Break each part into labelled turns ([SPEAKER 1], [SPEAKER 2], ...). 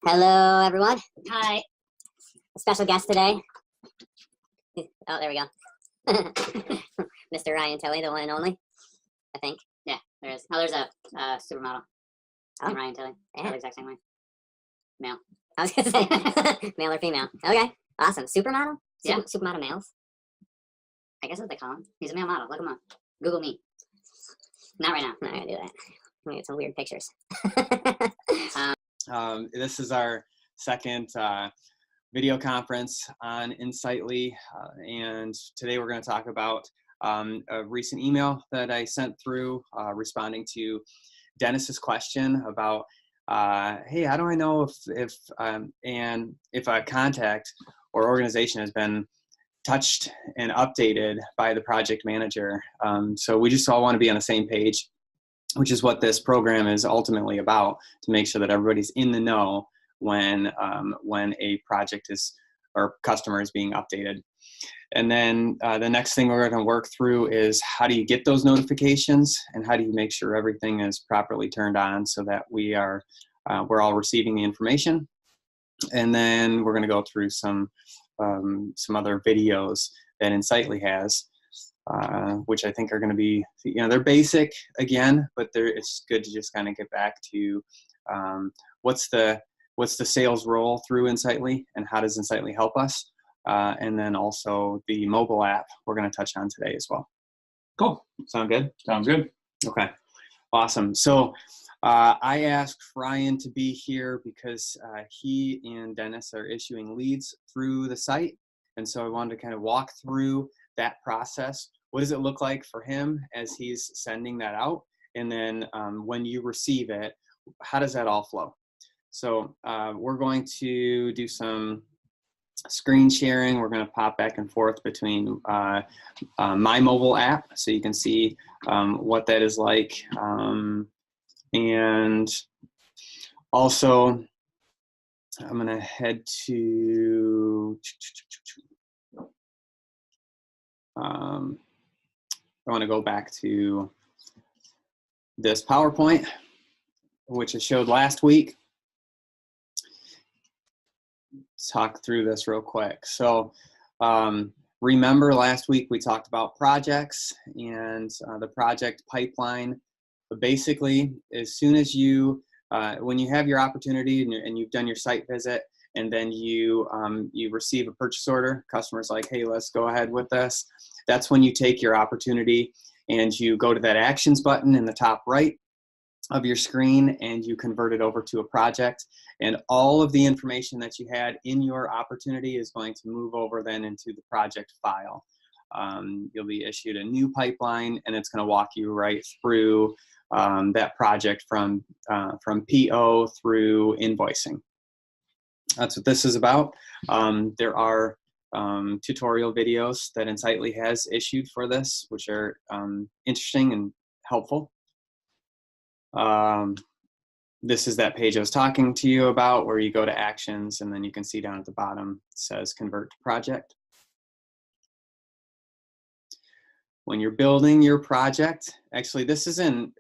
[SPEAKER 1] Hello, everyone. Hi. A special guest today. Oh, there we go. Mr. Ryan Tilley, the one and only, I think.
[SPEAKER 2] Yeah, there is. Oh, there's a supermodel.
[SPEAKER 1] Oh.
[SPEAKER 2] Ryan Tilley.
[SPEAKER 1] Yeah.
[SPEAKER 2] The exact same way. Male.
[SPEAKER 1] I was going to say, male or female. Okay, awesome. Supermodel?
[SPEAKER 2] Yeah.
[SPEAKER 1] Supermodel males?
[SPEAKER 2] I guess that's what they call him. He's a male model. Look him up. Google me. Not right now.
[SPEAKER 1] I'm not going to do that. I'm going to get some weird pictures.
[SPEAKER 3] This is our second video conference on Insightly, and today we're going to talk about a recent email that I sent through responding to Dennis's question about, hey, how do I know if a contact or organization has been touched and updated by the project manager? So we just all want to be on the same page, which is what this program is ultimately about, to make sure that everybody's in the know when a project or customer is being updated. And then the next thing we're going to work through is how do you get those notifications, and how do you make sure everything is properly turned on so that we're all receiving the information. And then we're going to go through some other videos that Insightly has, which I think are going to be, they're basic again, but it's good to just kind of get back to what's the sales role through Insightly, and how does Insightly help us, and then also the mobile app we're going to touch on today as well.
[SPEAKER 4] Cool.
[SPEAKER 3] Sound good?
[SPEAKER 4] Sounds good.
[SPEAKER 3] Okay. Awesome. So I asked Ryan to be here because he and Dennis are issuing leads through the site, and so I wanted to kind of walk through that process. What does it look like for him as he's sending that out? And then when you receive it, how does that all flow? So we're going to do some screen sharing. We're going to pop back and forth between my mobile app so you can see what that is like. And also, I'm going to head to I want to go back to this PowerPoint, which I showed last week. Let's talk through this real quick. So remember last week we talked about projects and the project pipeline. But basically, as soon as when you have your opportunity and you've done your site visit, and then you receive a purchase order, customer's like, hey, let's go ahead with this. That's when you take your opportunity and you go to that actions button in the top right of your screen, and you convert it over to a project. And all of the information that you had in your opportunity is going to move over then into the project file. You'll be issued a new pipeline, and it's going to walk you right through that project from PO through invoicing. That's what this is about. There are tutorial videos that Insightly has issued for this, which are interesting and helpful. This is that page I was talking to you about, where you go to actions, and then you can see down at the bottom it says convert to project. When you're building your project, actually this is in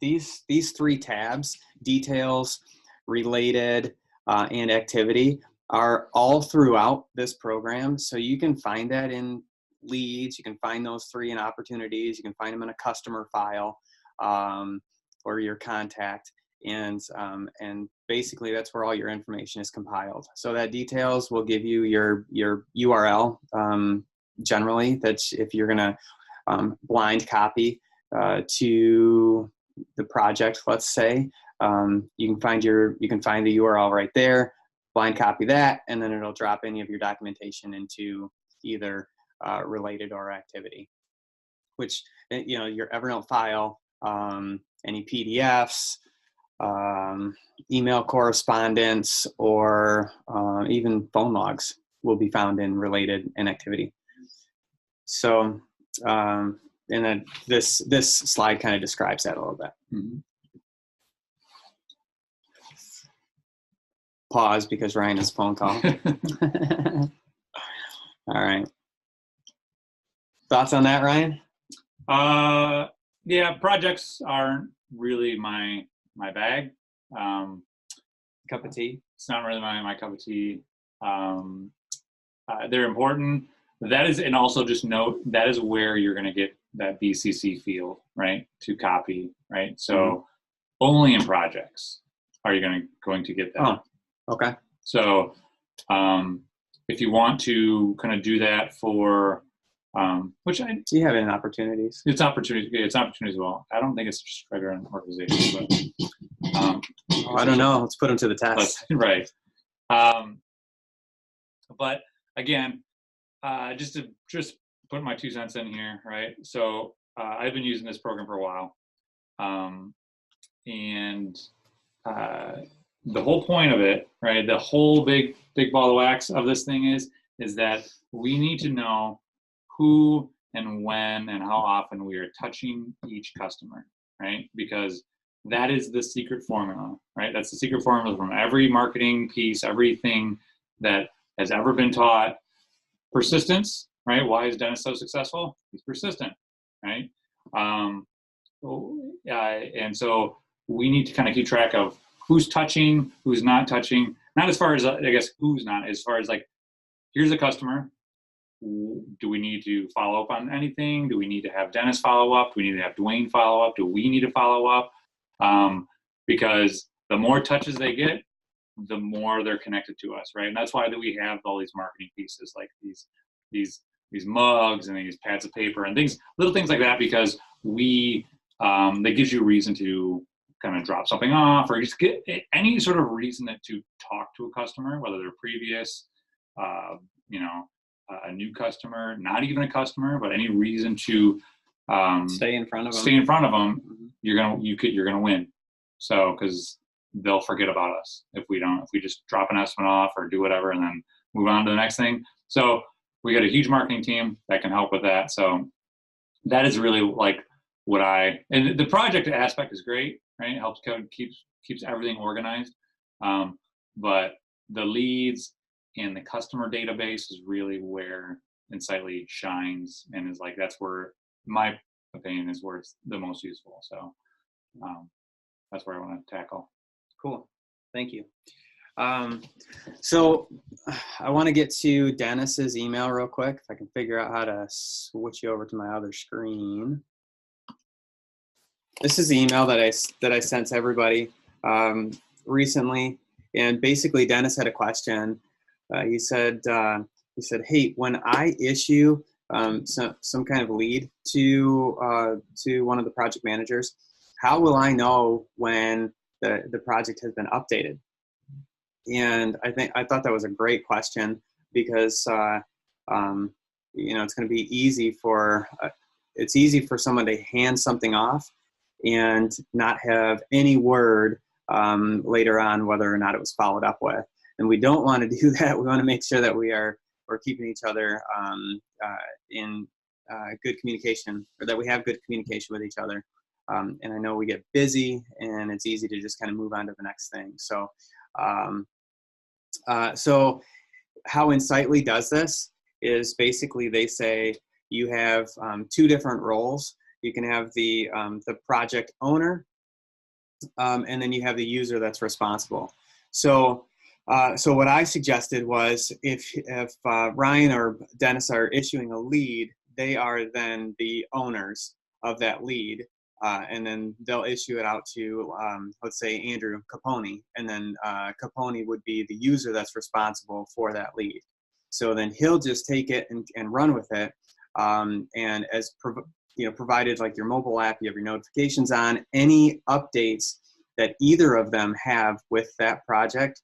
[SPEAKER 3] these three tabs: details, related, and activity, are all throughout this program. So you can find that in leads, you can find those three in opportunities, you can find them in a customer file or your contact, and basically that's where all your information is compiled. So that details will give you your URL generally, that's if you're gonna blind copy to the project, let's say. You can find the URL right there, blind copy that, and then it'll drop any of your documentation into either related or activity, which, your Evernote file, any PDFs, email correspondence, or even phone logs will be found in related and activity. So, and then this slide kind of describes that a little bit.
[SPEAKER 4] Mm-hmm.
[SPEAKER 3] Pause because Ryan has a phone call. All right. Thoughts on that, Ryan?
[SPEAKER 4] Yeah, projects aren't really my bag.
[SPEAKER 3] cup of tea.
[SPEAKER 4] It's not really my cup of tea. They're important. That is, and also just note that is where you're going to get that BCC field, right? To copy, right? So only in projects are you going to get that.
[SPEAKER 3] Oh, okay.
[SPEAKER 4] So if you want to kind of do that for, which
[SPEAKER 3] You have it in opportunities.
[SPEAKER 4] it's opportunity as well. I don't think it's just regular organization, but
[SPEAKER 3] I don't know. Let's put them to the test.
[SPEAKER 4] right. But again, just to put my 2 cents in here, right? So I've been using this program for a while, and the whole point of it, right? The whole big ball of wax of this thing is that we need to know who and when and how often we are touching each customer, right? Because that is the secret formula, right? That's the secret formula from every marketing piece, everything that has ever been taught. Persistence, right? Why is Dennis so successful? He's persistent, right? And so we need to kind of keep track of who's touching, who's not touching. Not as far as, I guess, who's not, as far as like, here's a customer. Do we need to follow up on anything? Do we need to have Dennis follow up? Do we need to have Dwayne follow up? Do we need to follow up? Because the more touches they get, the more they're connected to us, right? And that's why we have all these marketing pieces, like these mugs and these pads of paper and things, little things like that, because that gives you a reason to kind of drop something off, or just get any sort of reason to talk to a customer, whether they're previous, a new customer, not even a customer, but any reason to
[SPEAKER 3] Stay in front of them. Mm-hmm.
[SPEAKER 4] You're gonna win. So, because they'll forget about us if we just drop an estimate off or do whatever and then move on to the next thing. So we got a huge marketing team that can help with that. So that is really like and the project aspect is great, right? It helps keeps everything organized. But the leads and the customer database is really where Insightly shines, and is like, that's where, my opinion, is where it's the most useful. So that's where I want to tackle.
[SPEAKER 3] Cool. Thank you. So I want to get to Dennis's email real quick. If I can figure out how to switch you over to my other screen. This is the email that I sent to everybody recently, and basically Dennis had a question. He said, "Hey, when I issue some kind of lead to one of the project managers, how will I know when the project has been updated?" And I thought that was a great question, because it's going to be easy for someone to hand something off and not have any word later on whether or not it was followed up with. And we don't want to do that. We want to make sure that we're keeping each other in good communication, or that we have good communication with each other. And I know we get busy, and it's easy to just kind of move on to the next thing. So, so how Insightly does this is basically they say you have 2 different roles. You can have the project owner, and then you have the user that's responsible. So what I suggested was if Ryan or Dennis are issuing a lead, they are then the owners of that lead. And then they'll issue it out to, let's say, Andrew Capone, and then Capone would be the user that's responsible for that lead. So then he'll just take it and run with it. And as provided, like your mobile app, you have your notifications on, any updates that either of them have with that project,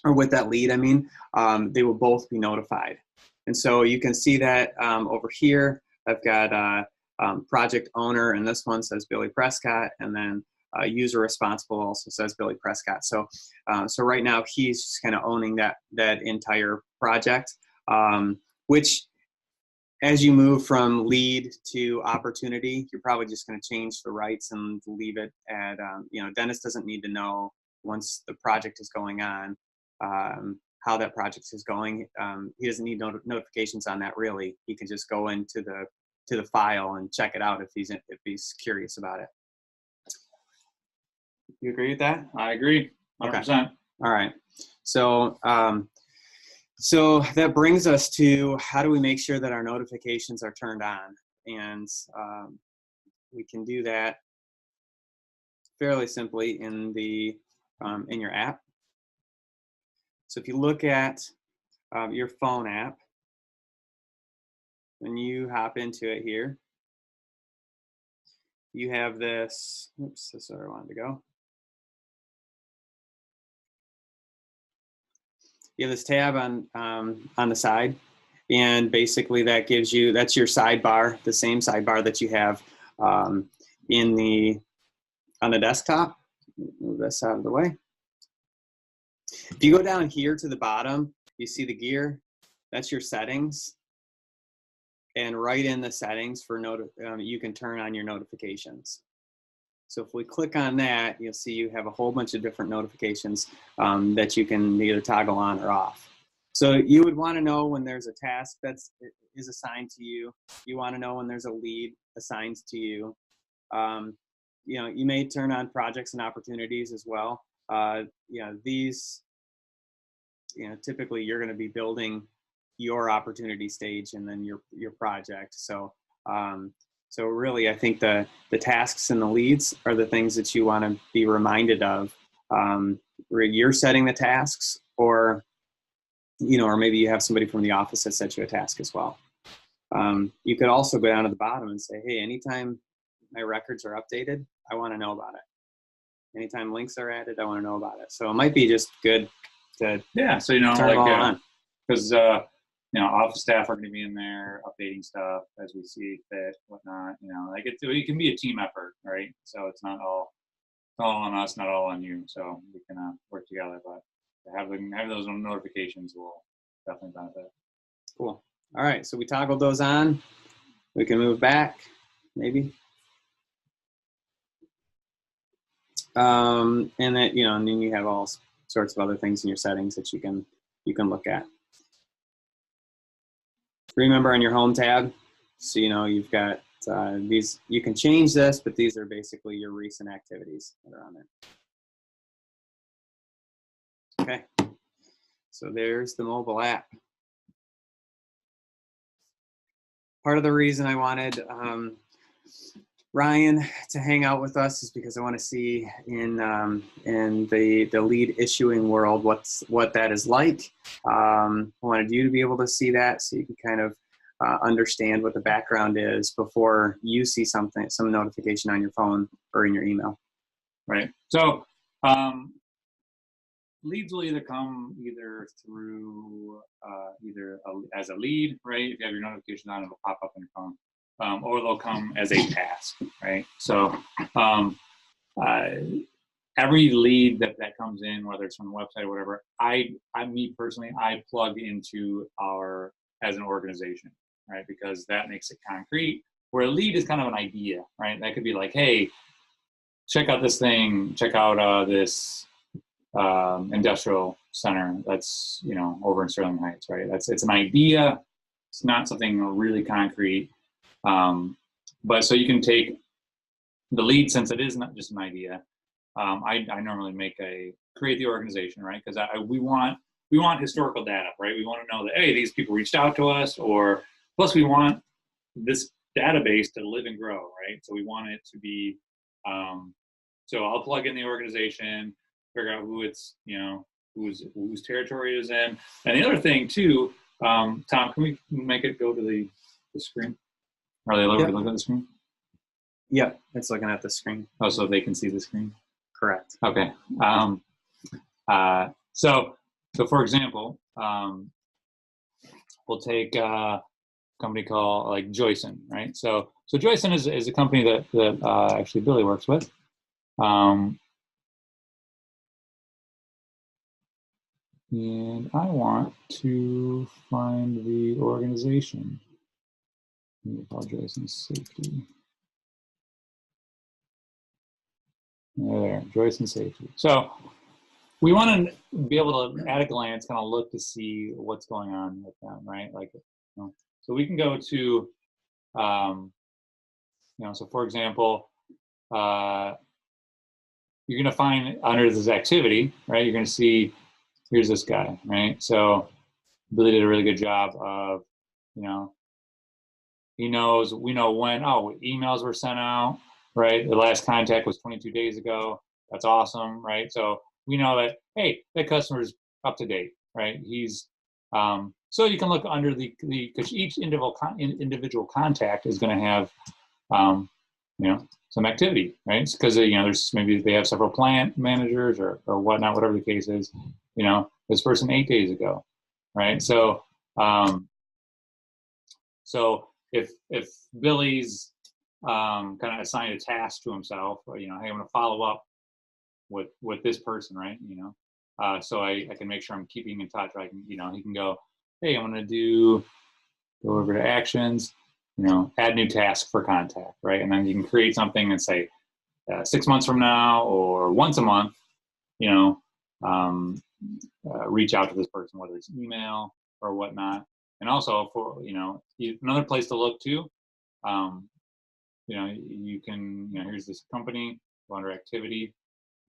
[SPEAKER 3] or with that lead, they will both be notified. And so you can see that over here, I've got project owner, and this one says Billy Prescott, and then user responsible also says Billy Prescott. So right now he's just kind of owning that entire project, which, as you move from lead to opportunity, you're probably just going to change the rights and leave it at, Dennis doesn't need to know, once the project is going on, how that project is going. He doesn't need notifications on that, really. He can just go into the file and check it out if he's curious about it. You agree with that?
[SPEAKER 4] I agree, 100%.
[SPEAKER 3] All right. So, so that brings us to how do we make sure that our notifications are turned on? And we can do that fairly simply in the in your app. So if you look at your phone app, when you hop into it here, you have this. Oops, this is where I wanted to go. You have this tab on the side, and basically that gives you, that's your sidebar, the same sidebar that you have on the desktop. Move this out of the way. If you go down here to the bottom, you see the gear. That's your settings, and right in the settings for you can turn on your notifications. So if we click on that, you'll see you have a whole bunch of different notifications that you can either toggle on or off. So you would want to know when there's a task that is assigned to you. You want to know when there's a lead assigned to you. You know, you may turn on projects and opportunities as well. You know, these, you know, typically you're going to be building your opportunity stage and then your project. So so really, I think the tasks and the leads are the things that you want to be reminded of. Where you're setting the tasks, or you know, or maybe you have somebody from the office that sets you a task as well. You could also go down to the bottom and say, hey, anytime my records are updated, I want to know about it. Anytime links are added, I want to know about it. So it might be just good to
[SPEAKER 4] So you know,
[SPEAKER 3] turn it all on.
[SPEAKER 4] Because you know, office staff are going to be in there updating stuff as we see fit, whatnot. You know, like it can be a team effort, right? So it's not all on us, not all on you. So we can work together. But having those notifications will definitely benefit.
[SPEAKER 3] Cool. All right, so we toggled those on. We can move back, maybe. And then, you know, and then you have all sorts of other things in your settings that you can look at. Remember on your home tab, so you know you've got these. You can change this, but these are basically your recent activities that are on there. Okay, so there's the mobile app. Part of the reason I wanted Ryan to hang out with us is because I want to see in the lead issuing world what that is like. I wanted you to be able to see that, so you can kind of understand what the background is before you see some notification on your phone or in your email.
[SPEAKER 4] Right. So leads will either come either through as a lead, right? If you have your notification on, it'll pop up on your phone. Or they'll come as a task, right? So every lead that comes in, whether it's from the website or whatever, me personally, I plug into our as an organization, right? Because that makes it concrete. Where a lead is kind of an idea, right? That could be like, hey, check out this thing, check out this industrial center that's, you know, over in Sterling Heights, right? It's an idea. It's not something really concrete. But so you can take the lead, since it is not just an idea. I normally create the organization, right? Because we want historical data, right? We want to know that, hey, these people reached out to us, or plus we want this database to live and grow, right? So we want it to be, so I'll plug in the organization, figure out who it's, you know, whose territory it is in. And the other thing too, Tom, can we make it go to the screen? Are they looking at the screen?
[SPEAKER 3] Yep, it's looking at the screen.
[SPEAKER 4] Oh, so they can see the screen?
[SPEAKER 3] Correct.
[SPEAKER 4] Okay. So for example, we'll take a company called like Joyson, right? So Joyson is a company that actually Billy works with. And I want to find the organization. Let me apologize in safety. There, Joyson Safety. So we want to be able to, at a glance, kind of look to see what's going on with them, right? Like, you know, so we can go to, you know, so for example, you're going to find under this activity, right? You're going to see, here's this guy, right? So Billy did a really good job of, you know, we know when, emails were sent out, right? The last contact was 22 days ago. That's awesome, right? So we know that, hey, that customer's up to date, right? He's, so you can look under because each individual contact is going to have, some activity, right? Because, there's maybe they have several plant managers or whatnot, whatever the case is, this person 8 days ago, right? So, if Billy's kind of assigned a task to himself, hey, I'm going to follow up with this person, right? So I can make sure I'm keeping in touch. I can, he can go, hey, I'm going to go over to actions, add new task for contact, right? And then you can create something and say 6 months from now or once a month, reach out to this person, whether it's email or whatnot. And also for, another place to look too, you can, here's this company, go under activity.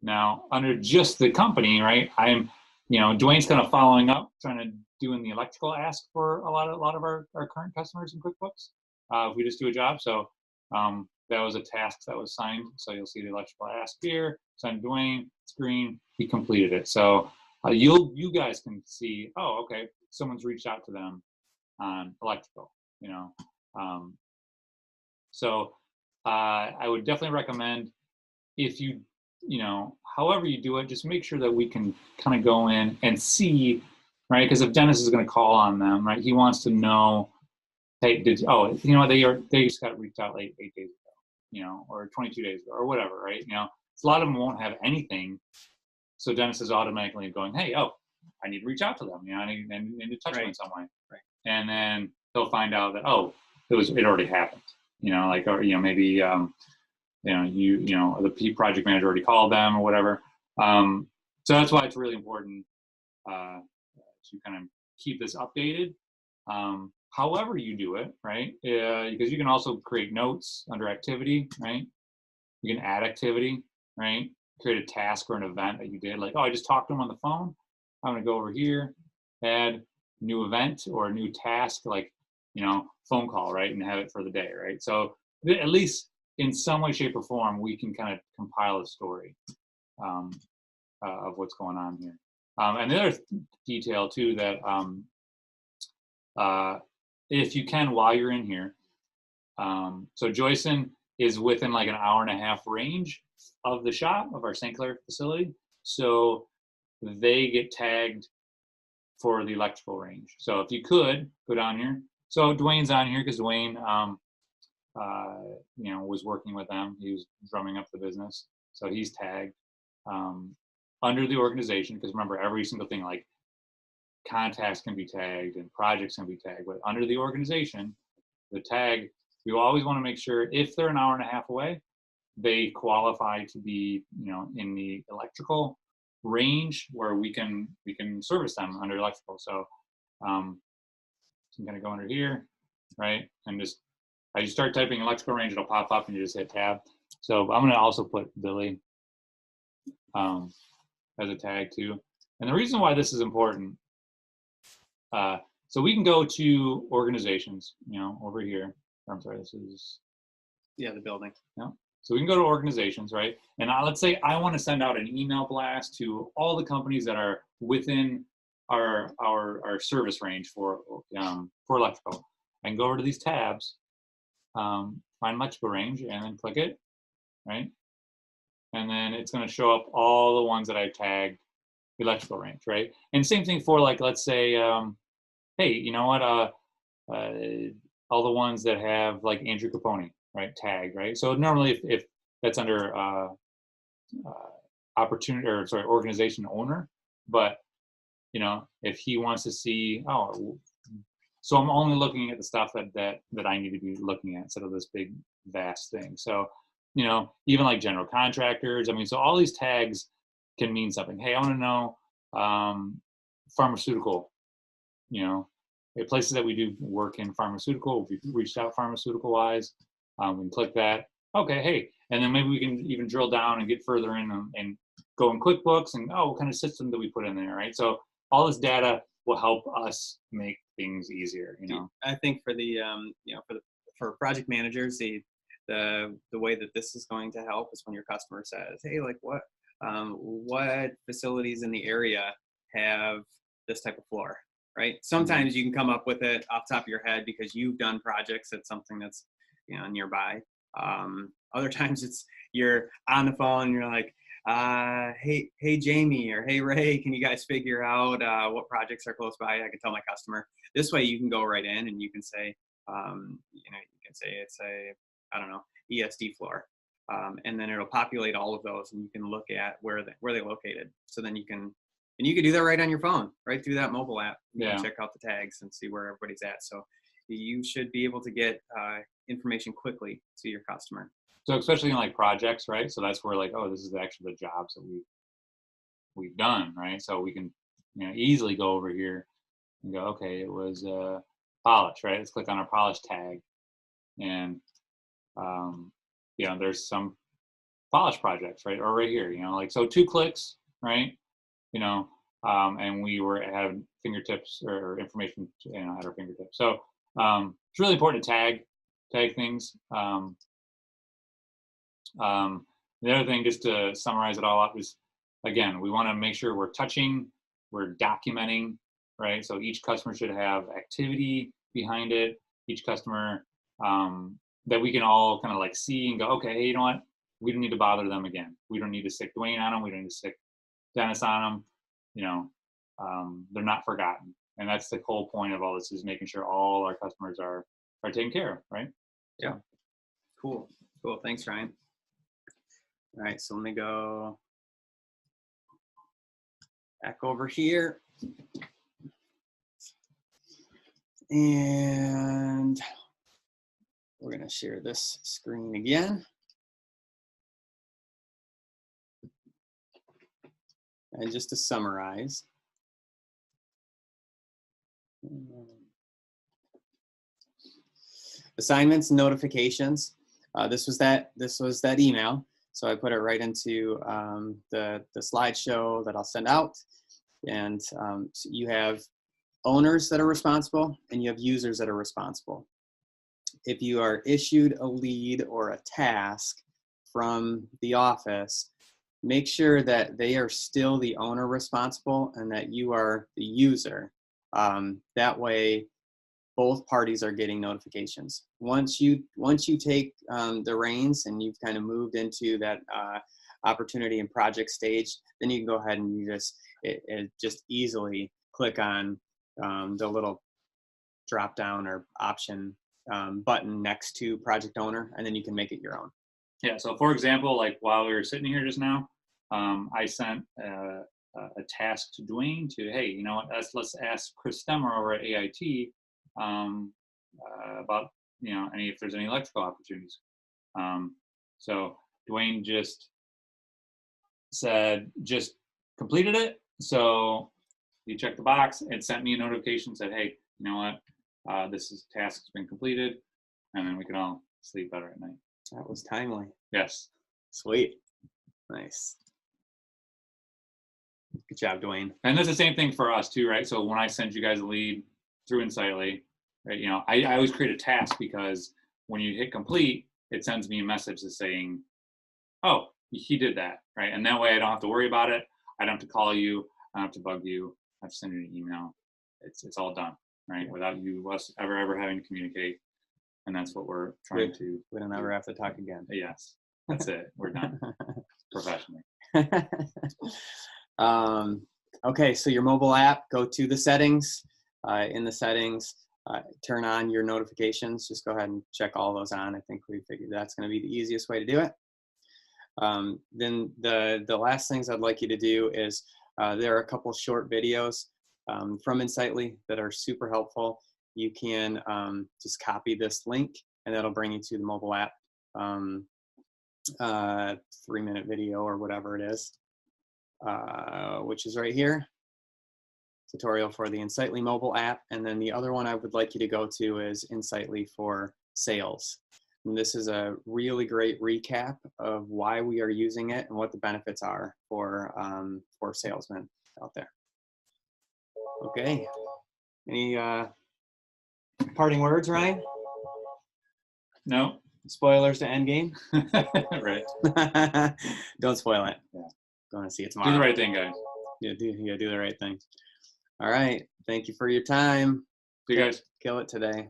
[SPEAKER 4] Now, under just the company, right, I'm, Dwayne's kind of following up, trying to doing the electrical ask for a lot of our current customers in QuickBooks. If we just do a job. So that was a task that was signed. So you'll see the electrical ask here, signed Dwayne, screen, he completed it. So you guys can see, oh, okay, someone's reached out to them on electrical, so I would definitely recommend if you, however you do it, just make sure that we can kind of go in and see, right? Because if Dennis is going to call on them, right, he wants to know, hey, they just got reached out like 8 days ago, or 22 days ago, or whatever, right? So a lot of them won't have anything. So Dennis is automatically going, hey, I need to reach out to them. I need to touch them in some way.
[SPEAKER 3] Right.
[SPEAKER 4] And then they'll find out that, it already happened. Maybe the project manager already called them or whatever. So that's why it's really important to kind of keep this updated. However you do it, right? Because you can also create notes under activity, right? You can add activity, right? Create a task or an event that you did, like, I just talked to them on the phone. I'm going to go over here, add new event or a new task, like, phone call, right? And have it for the day, right? So at least in some way, shape, or form, we can kind of compile a story of what's going on here. And the other detail too that if you can, while you're in here, so Joyson is within like an hour and a half range of the shop of our St. Clair facility. So they get tagged for the electrical range. So if you could go down here. So Dwayne's on here because Dwayne, was working with them. He was drumming up the business. So he's tagged under the organization, because remember, every single thing, like contacts can be tagged and projects can be tagged, but under the organization, the tag, we always want to make sure if they're an hour and a half away, they qualify to be, in the electrical range where we can service them under electrical. So I'm gonna go under here, right? And just, as you start typing electrical range, it'll pop up and you just hit tab. So I'm gonna also put Billy as a tag too. And the reason why this is important, so we can go to organizations, over here. I'm sorry, this is,
[SPEAKER 3] the building.
[SPEAKER 4] So we can go to organizations, right? And let's say I want to send out an email blast to all the companies that are within our service range for electrical. I can go over to these tabs, find electrical range, and then click it, right? And then it's going to show up all the ones that I tagged electrical range, right? And same thing for, like, let's say, hey, you know what? All the ones that have like Andrew Capone, right, tagged, right? So normally if that's under organization owner, but if he wants to see, so I'm only looking at the stuff that I need to be looking at instead of this big vast thing. So even like general contractors, so all these tags can mean something. Hey, I want to know pharmaceutical, places that we do work in pharmaceutical, we reached out pharmaceutical wise. We can click that. Okay, hey, And then maybe we can even drill down and get further in and go in QuickBooks and, oh, what kind of system do we put in there, right? So all this data will help us make things easier, you know?
[SPEAKER 3] I think for the for project managers, the way that this is going to help is when your customer says, hey, like what facilities in the area have this type of floor, right? Sometimes you can come up with it off the top of your head because you've done projects at something that's nearby. Other times you're on the phone and you're like, hey Jamie, or hey Ray, can you guys figure out what projects are close by? I can tell my customer. This way you can go right in and you can say, you can say it's a, I don't know, ESD floor. And then it'll populate all of those and you can look at where they're located. So then you can do that right on your phone, right through that mobile app. You can check out the tags and see where everybody's at. So you should be able to get information quickly to your customer.
[SPEAKER 4] So especially in like projects, right? So that's where like, oh, this is actually the jobs that we've done, right? So we can easily go over here and go, okay, it was polish, right? Let's click on our polish tag, and there's some polish projects, right? Or right here, like, so 2 clicks, right? And we had fingertips or information, at our fingertips. So it's really important to tag things. The other thing, just to summarize it all up, is, again, we want to make sure we're documenting, right? So each customer should have activity behind it. Each customer that we can all kind of like see and go, okay, hey, you know what? We don't need to bother them again. We don't need to stick Dwayne on them. We don't need to stick Dennis on them. They're not forgotten. And that's the whole point of all this, is making sure all our customers are taken care of, right?
[SPEAKER 3] Yeah. Cool. Thanks, Ryan. All right, so let me go back over here. And we're going to share this screen again. And just to summarize, assignments and notifications. This was that email. So I put it right into the slideshow that I'll send out. And so you have owners that are responsible and you have users that are responsible. If you are issued a lead or a task from the office, make sure that they are still the owner responsible and that you are the user. That way, both parties are getting notifications. Once you take the reins and you've kind of moved into that opportunity and project stage, then you can go ahead and you just easily click on the little drop down or option button next to project owner, and then you can make it your own.
[SPEAKER 4] Yeah, so for example, like while we were sitting here just now, I sent a task to Dwayne to, hey, you know what, let's ask Chris Stemmer over at AIT about, if there's any electrical opportunities. So Dwayne just completed it. So he checked the box and sent me a notification, said, hey, you know what, this task has been completed, and then we can all sleep better at night.
[SPEAKER 3] That was timely.
[SPEAKER 4] Yes.
[SPEAKER 3] Sweet. Nice. Good job, Dwayne.
[SPEAKER 4] And that's the same thing for us too, right? So when I send you guys a lead through Insightly, right, I always create a task, because when you hit complete, it sends me a message that's saying, oh, he did that, right? And that way I don't have to worry about it. I don't have to call you. I don't have to bug you. I have to send you an email. It's all done, right? Without us ever having to communicate. And that's what we're trying to.
[SPEAKER 3] We don't ever have to talk again.
[SPEAKER 4] Yes, that's it. We're done professionally.
[SPEAKER 3] Okay, so your mobile app, go to the settings. In the settings, turn on your notifications. Just go ahead and check all those on. I think we figured that's going to be the easiest way to do it. Then the last things I'd like you to do is there are a couple short videos from Insightly that are super helpful. You can just copy this link and that'll bring you to the mobile app 3-minute video or whatever it is, which is right here. Tutorial for the Insightly mobile app. And then the other one I would like you to go to is Insightly for Sales. And this is a really great recap of why we are using it and what the benefits are for salesmen out there. Okay. Any parting words, Ryan?
[SPEAKER 4] No.
[SPEAKER 3] Spoilers to Endgame?
[SPEAKER 4] Right.
[SPEAKER 3] Don't spoil it.
[SPEAKER 4] Yeah.
[SPEAKER 3] Going to see it tomorrow.
[SPEAKER 4] Do the right thing, guys.
[SPEAKER 3] Yeah, do the right thing. All right. Thank you for your time.
[SPEAKER 4] See you guys.
[SPEAKER 3] Kill it today.